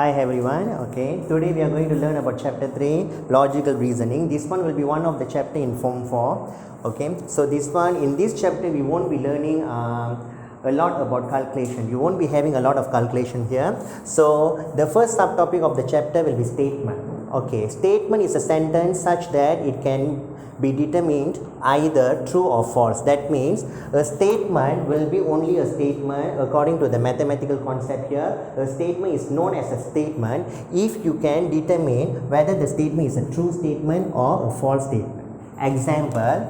Hi everyone. Okay, today we are going to learn about chapter 3, logical reasoning. This one will be one of the chapter in form 4. Okay, so in this chapter we won't be learning a lot about calculation. You won't be having a lot of calculation here. So the first subtopic of the chapter will be statement. Okay, statement is a sentence such that it can be determined either true or false. That means a statement will be only a statement according to the mathematical concept here. A statement is known as a statement if you can determine whether the statement is a true statement or a false statement. Example,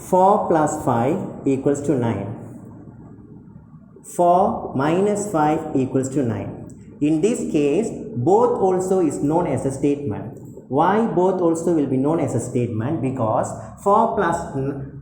4 plus 5 equals to 9. 4 minus 5 equals to 9. In this case, both also is known as a statement. Why both also will be known as a statement? Because 4 plus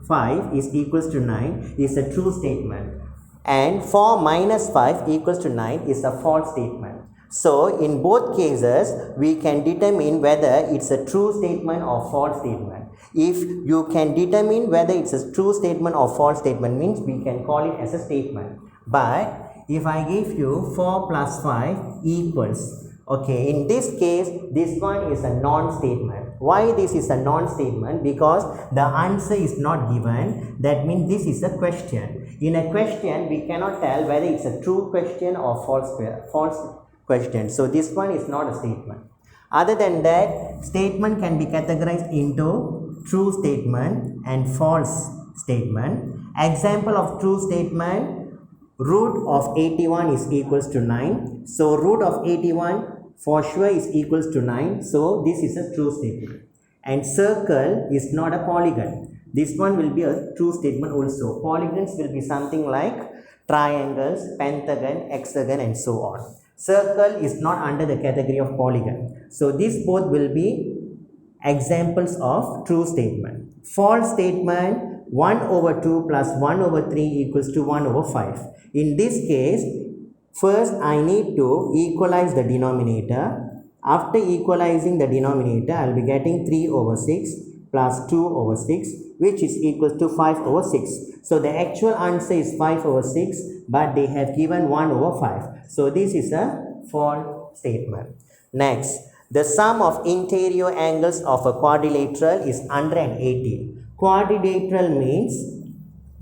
5 is equals to 9 is a true statement, and 4 minus 5 equals to 9 is a false statement. So in both cases we can determine whether it's a true statement or false statement. If you can determine whether it's a true statement or false statement, means we can call it as a statement. But if I give you 4 plus 5 equals, okay, in this case, this one is a non-statement. Why this is a non-statement? Because the answer is not given. That means this is a question. In a question, we cannot tell whether it's a true question or false question. So this one is not a statement. Other than that, statement can be categorized into true statement and false statement. Example of true statement: root of 81 is equals to 9. So root of 81 for sure is equals to 9. So this is a true statement. And circle is not a polygon. This one will be a true statement also. Polygons will be something like triangles, pentagon, hexagon, and so on. Circle is not under the category of polygon. So these both will be examples of true statement. False statement: 1 over 2 plus 1 over 3 equals to 1 over 5. In this case, first I need to equalize the denominator. After equalizing the denominator, I will be getting 3 over 6 plus 2 over 6, which is equals to 5 over 6. So the actual answer is 5 over 6, but they have given 1 over 5. So this is a false statement. Next, the sum of interior angles of a quadrilateral is 180. Quadrilateral means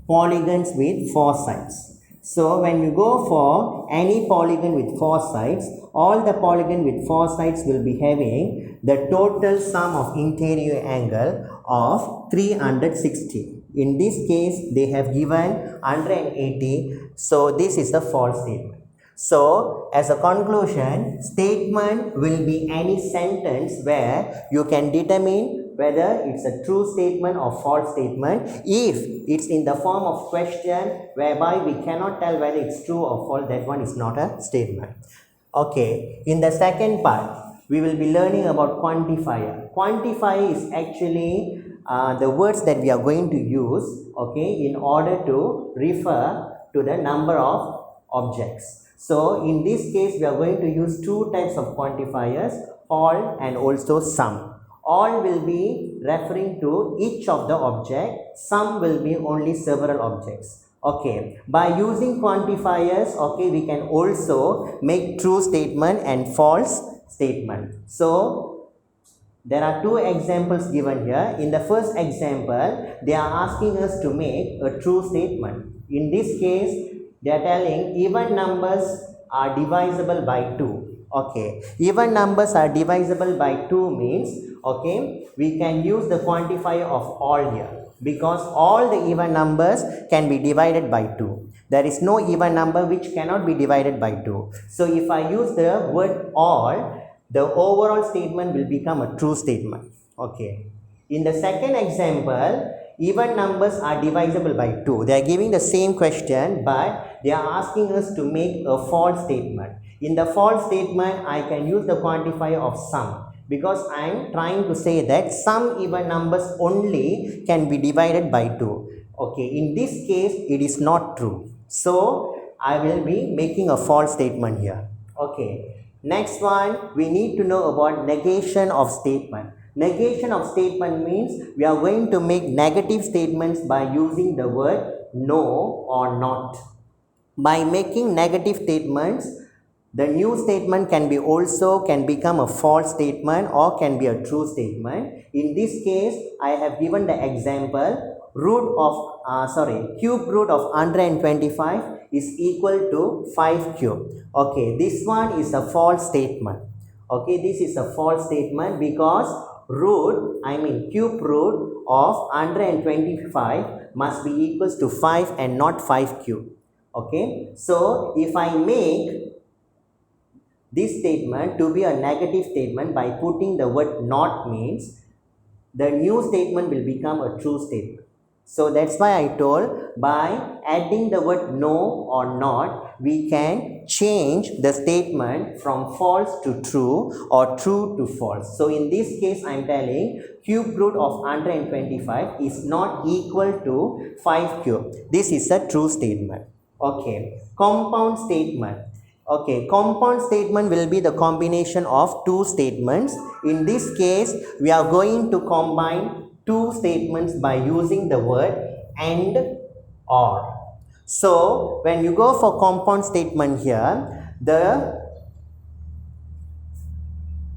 polygons with 4 sides. So when you go for any polygon with 4 sides, all the polygon with 4 sides will be having the total sum of interior angle of 360. In this case, they have given 180. So this is the false statement. So as a conclusion, statement will be any sentence where you can determine whether it's a true statement or false statement. If it's in the form of question whereby we cannot tell whether it's true or false, that one is not a statement. Okay, in the second part, we will be learning about quantifier. Quantifier is actually the words that we are going to use, okay, in order to refer to the number of objects. So in this case, we are going to use two types of quantifiers, all and also some. All will be referring to each of the object, some will be only several objects. Okay, by using quantifiers, okay, we can also make true statement and false statement. So there are two examples given here. In the first example, they are asking us to make a true statement. In this case, they are telling even numbers are divisible by 2. Okay, even numbers are divisible by 2 means, okay, we can use the quantifier of all here, because all the even numbers can be divided by 2. There is no even number which cannot be divided by 2. So if I use the word all, the overall statement will become a true statement. Okay. In the second example, even numbers are divisible by 2. They are giving the same question, but they are asking us to make a false statement. In the false statement, I can use the quantifier of sum, because I am trying to say that some even numbers only can be divided by 2. Okay, in this case, it is not true. So I will be making a false statement here. Okay, next one, we need to know about negation of statement. Negation of statement means we are going to make negative statements by using the word no or not. By making negative statements, the new statement can become a false statement or can be a true statement. In this case, I have given the example cube root of 125 is equal to 5 cube. Okay, this one is a false statement. Okay, this is a false statement because cube root of 125 must be equals to 5 and not 5 cube. Okay, so if I make this statement to be a negative statement by putting the word not, means the new statement will become a true statement. So that's why I told by adding the word no or not, we can change the statement from false to true or true to false. So in this case, I am telling cube root of 125 is not equal to 5 cube. This is a true statement. Okay, compound statement. Okay, compound statement will be the combination of two statements. In this case, we are going to combine two statements by using the word and or. So, when you go for compound statement here,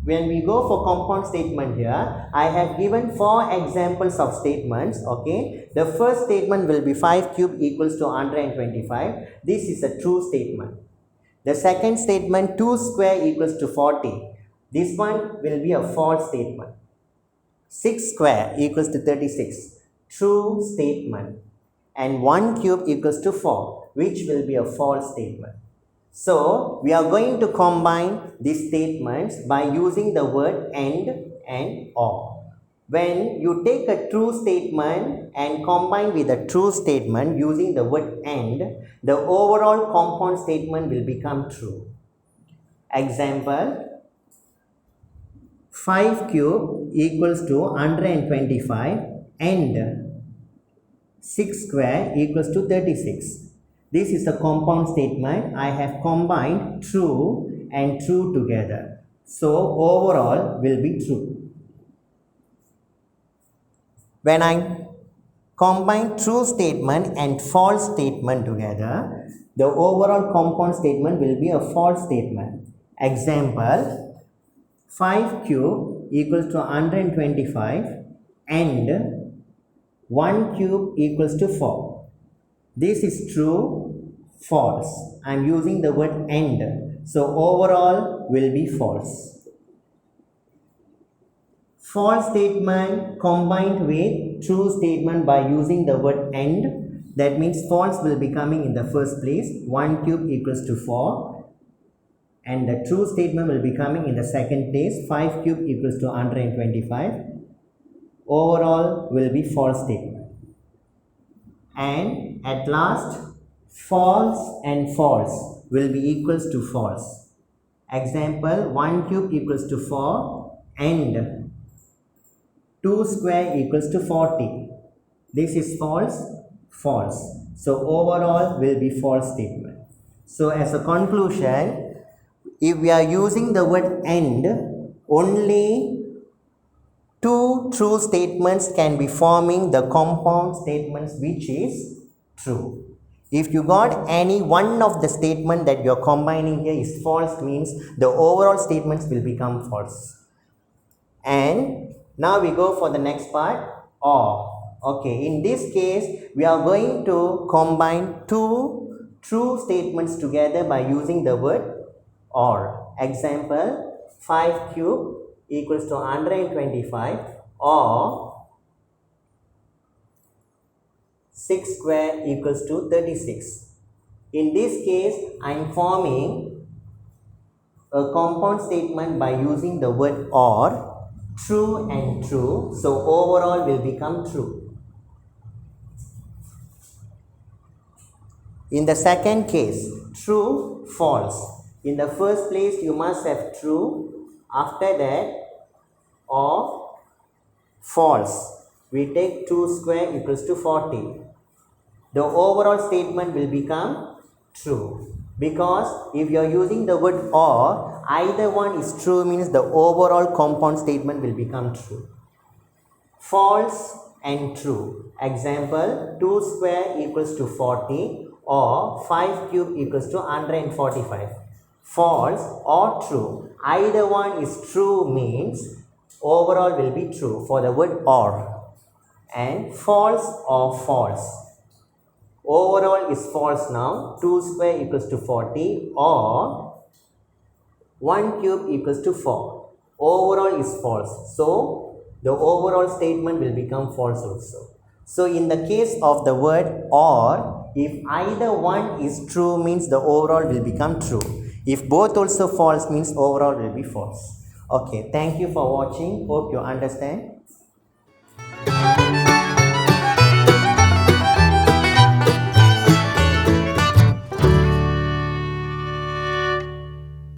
when we go for compound statement here, I have given 4 examples of statements. Okay, the first statement will be 5 cube equals to 125. This is a true statement. The second statement, 2 square equals to 40. This one will be a false statement. 6 square equals to 36. True statement. And 1 cube equals to 4, which will be a false statement. So, we are going to combine these statements by using the word and or. When you take a true statement and combine with a true statement using the word and, the overall compound statement will become true. Example, 5 cube equals to 125 and 6 square equals to 36. This is a compound statement. I have combined true and true together. So, overall will be true. When I combine true statement and false statement together, the overall compound statement will be a false statement. Example, 5 cube equals to 125 and 1 cube equals to 4. This is true, false. I am using the word and. So, overall will be false. False statement combined with true statement by using the word and, that means false will be coming in the first place, 1 cube equals to 4, and the true statement will be coming in the second place, 5 cube equals to 125. Overall will be false statement. And at last, false and false will be equals to false. Example, 1 cube equals to 4 and 2 square equals to 40. This is false, false. So, overall will be false statement. So, as a conclusion, if we are using the word and, only 2 true statements can be forming the compound statements which is true. If you got any one of the statement that you are combining here is false, means the overall statements will become false. And now we go for the next part, or. Okay, in this case, we are going to combine 2 true statements together by using the word or. Example, 5 cube equals to 125 or 6 square equals to 36. In this case, I am forming a compound statement by using the word or. True and true, so overall will become true. In the second case, true, false. In the first place, you must have true. After that, or false. We take 2 square equals to 40. The overall statement will become true. Because if you are using the word or, either one is true, means the overall compound statement will become true. False and true. Example, 2 square equals to 40 or 5 cube equals to 145. false or true. Either one is true means overall will be true for the word or. And false or false. Overall is false now. 2 square equals to 40 or 1 cube equals to 4. Overall is false. So the overall statement will become false also. So in the case of the word or, if either one is true means the overall will become true. If both also false means overall will be false. Okay, thank you for watching. Hope you understand.